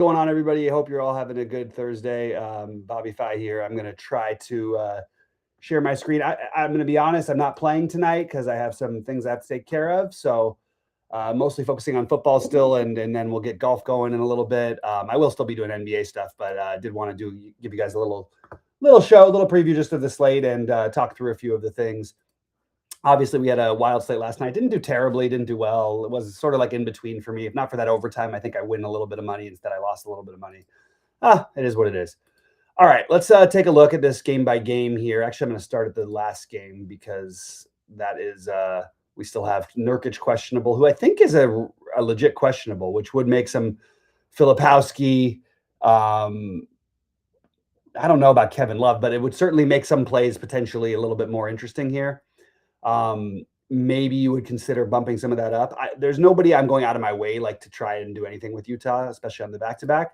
Going on, everybody? I hope you're all having a good Thursday. Bobby Fi here. I'm going to try to share my screen. I'm going to be honest, I'm not playing tonight because I have some things I have to take care of. So mostly focusing on football still, and then we'll get golf going in a little bit. I will still be doing NBA stuff, but I did want to give you guys a little show, a little preview just of the slate and talk through a few of the things. Obviously, we had a wild slate last night. Didn't do terribly, didn't do well. It was sort of like in between for me. If not for that overtime, I think I win a little bit of money. Instead, I lost a little bit of money. It is what it is. All right, let's take a look at this game by game here. Actually, I'm going to start at the last game because that is we still have Nurkic questionable, who I think is a legit questionable, which would make some Filipowski. I don't know about Kevin Love, but it would certainly make some plays potentially a little bit more interesting here. Maybe you would consider bumping some of that up. There's nobody I'm going out of my way like to try and do anything with Utah, especially on the back-to-back.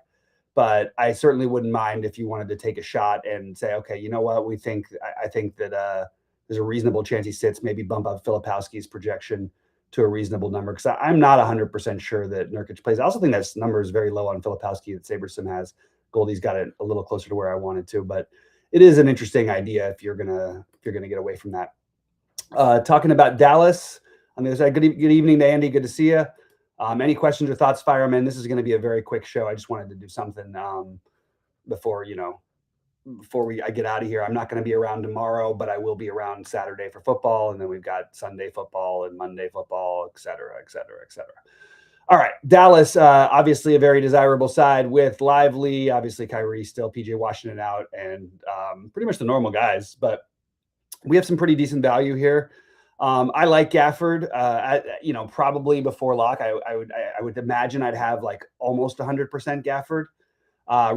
But I certainly wouldn't mind if you wanted to take a shot and say, okay, you know what? I think that there's a reasonable chance he sits. Maybe bump up Filipowski's projection to a reasonable number because I'm not 100% sure that Nurkic plays. I also think that number is very low on Filipowski that SaberSim has. Goldie's got it a little closer to where I wanted to, but it is an interesting idea if you're gonna get away from that. Talking about Dallas on the other side. Good evening to Andy. Good to see you. Any questions or thoughts, Fireman? This is going to be a very quick show. I just wanted to do something before I get out of here. I'm not going to be around tomorrow, but I will be around Saturday for football, and then we've got Sunday football and Monday football, et cetera, et cetera, et cetera. All right, Dallas, obviously a very desirable side with Lively, obviously Kyrie still, PJ Washington out, and pretty much the normal guys, but we have some pretty decent value here. I like Gafford. Probably before lock, I would imagine I'd have like almost 100% Gafford.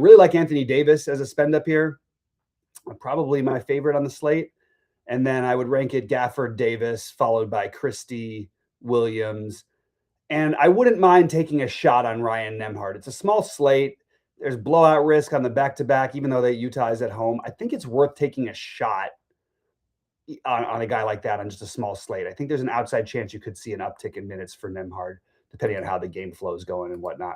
Really like Anthony Davis as a spend up here. Probably my favorite on the slate. And then I would rank it Gafford, Davis, followed by Christie, Williams. And I wouldn't mind taking a shot on Ryan Nembhard. It's a small slate. There's blowout risk on the back-to-back, even though Utah is at home. I think it's worth taking a shot on a guy like that on just a small slate. I think there's an outside chance you could see an uptick in minutes for Nembhard, depending on how the game flow is going and whatnot.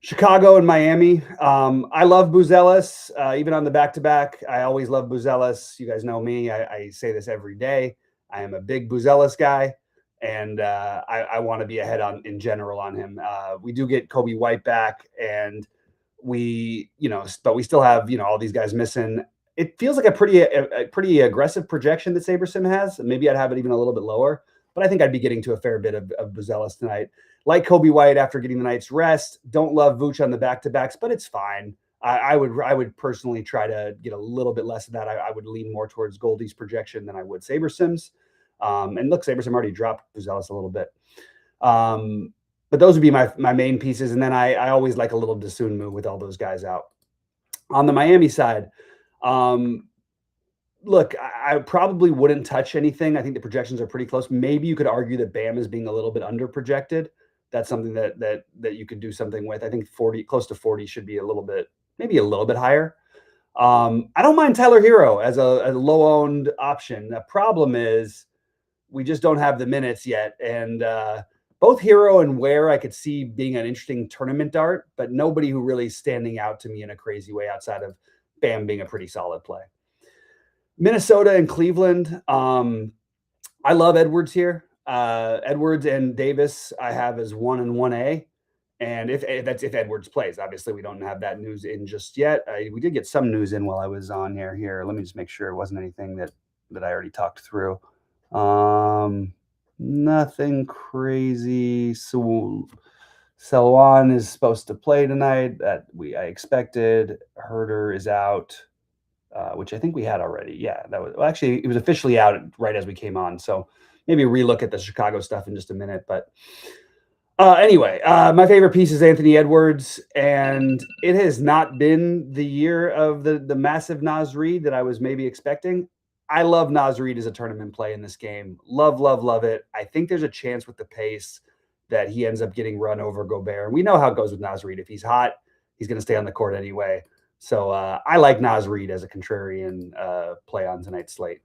Chicago and Miami. I love Buzelis, even on the back-to-back. I always love Buzelis. You guys know me. I say this every day. I am a big Buzelis guy, and I want to be ahead in general on him. We do get Kobe White back, and but we still have all these guys missing. It feels like a pretty aggressive projection that SaberSim has. Maybe I'd have it even a little bit lower, but I think I'd be getting to a fair bit of Buzelis tonight. Like Kobe White after getting the night's rest. Don't love Vooch on the back-to-backs, but it's fine. I would personally try to get a little bit less of that. I would lean more towards Goldie's projection than I would SaberSim's. And look, SaberSim already dropped Buzelis a little bit. But those would be my main pieces. And then I always like a little Dasun move with all those guys out. On the Miami side, look, I probably wouldn't touch anything. I think the projections are pretty close. Maybe you could argue that Bam is being a little bit under projected. That's something that you could do something with. I think close to 40 should be maybe a little bit higher. I don't mind Tyler Hero as a low-owned option. The problem is we just don't have the minutes yet. And both Hero and Ware I could see being an interesting tournament dart, but nobody who really is standing out to me in a crazy way outside of Bam being a pretty solid play. Minnesota and Cleveland. I love Edwards here. Edwards and Davis I have as 1 and 1A. And if Edwards plays, obviously we don't have that news in just yet. We did get some news in while I was on here. Let me just make sure it wasn't anything that I already talked through. Nothing crazy. So Selwan is supposed to play tonight. I expected. Herder is out, which I think we had already. Yeah, it was officially out right as we came on. So maybe relook at the Chicago stuff in just a minute. But anyway, my favorite piece is Anthony Edwards, and it has not been the year of the massive Naz Reid that I was maybe expecting. I love Naz Reid as a tournament play in this game. Love, love, love it. I think there's a chance with the pace that he ends up getting run over Gobert. We know how it goes with Naz Reid. If he's hot, he's going to stay on the court anyway. So I like Naz Reid as a contrarian play on tonight's slate.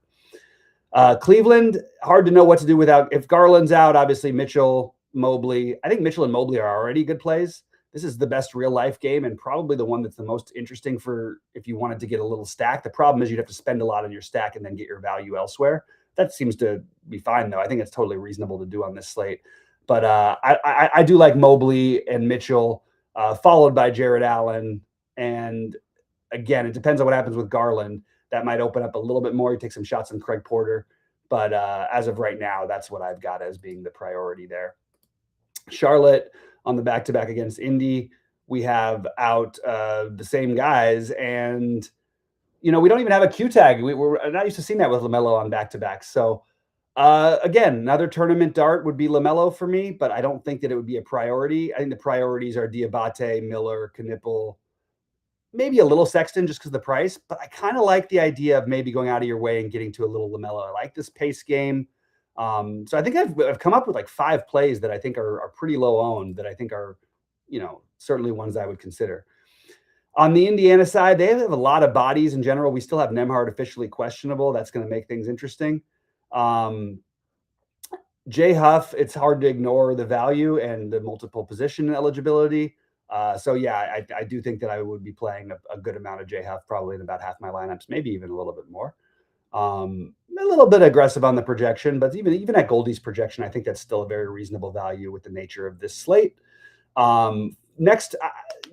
Cleveland, hard to know what to do without. If Garland's out, obviously Mitchell, Mobley. I think Mitchell and Mobley are already good plays. this is the best real life game and probably the one that's the most interesting for if you wanted to get a little stack. The problem is you'd have to spend a lot on your stack and then get your value elsewhere. That seems to be fine though. I think it's totally reasonable to do on this slate. But I do like Mobley and Mitchell, followed by Jared Allen. And again, it depends on what happens with Garland. That might open up a little bit more. You take some shots on Craig Porter. But as of right now, that's what I've got as being the priority there. Charlotte on the back-to-back against Indy. We have out the same guys. And, we don't even have a Q tag. We're not used to seeing that with LaMelo on back-to-backs. So, again, another tournament dart would be LaMelo for me, but I don't think that it would be a priority. I think the priorities are Diabate, Miller, Knipple, maybe a little Sexton just because of the price, but I kind of like the idea of maybe going out of your way and getting to a little LaMelo. I like this pace game. So I think I've come up with like 5 plays that I think are pretty low owned that I think are, certainly ones I would consider. On the Indiana side, they have a lot of bodies in general. We still have Nembhard officially questionable. That's going to make things interesting. Jay Huff, it's hard to ignore the value and the multiple position eligibility. So yeah, I do think that I would be playing a good amount of Jay Huff, probably in about half my lineups, maybe even a little bit more. A little bit aggressive on the projection, but even at Goldie's projection, I think that's still a very reasonable value with the nature of this slate. Next,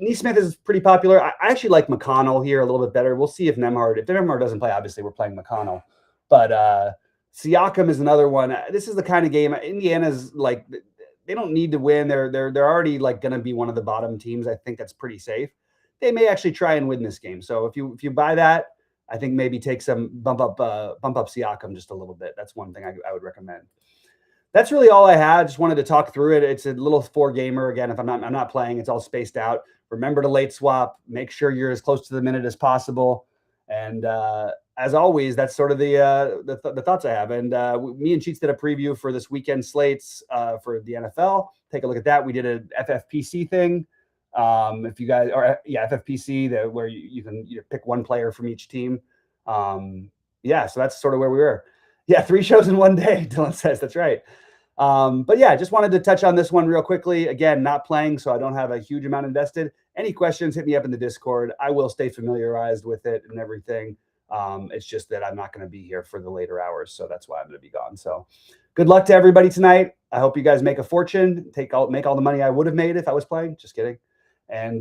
Neesmith is pretty popular. I actually like McConnell here a little bit better. We'll see if Nembhard doesn't play, obviously we're playing McConnell, but Siakam is another one. This is the kind of game Indiana's like, they don't need to win. They're already like going to be one of the bottom teams. I think that's pretty safe. They may actually try and win this game. So if you buy that, I think maybe take some bump up Siakam just a little bit. That's one thing I would recommend. That's really all I had. Just wanted to talk through it. It's a little 4-gamer. Again, if I'm not playing, it's all spaced out. Remember to late swap. Make sure you're as close to the minute as possible. And as always, that's sort of the thoughts I have. And me and Cheats did a preview for this weekend slates for the NFL. Take a look at that. We did an FFPC thing. If you guys are, FFPC, where you can pick one player from each team. So that's sort of where we were. Yeah, 3 shows in one day, Dylan says. That's right. But yeah, just wanted to touch on this one real quickly. Again, not playing, so I don't have a huge amount invested. Any questions, hit me up in the Discord. I will stay familiarized with it and everything. It's just that I'm not going to be here for the later hours, so that's why I'm going to be gone. So good luck to everybody tonight. I hope you guys make a fortune, make all the money I would have made if I was playing. Just kidding. And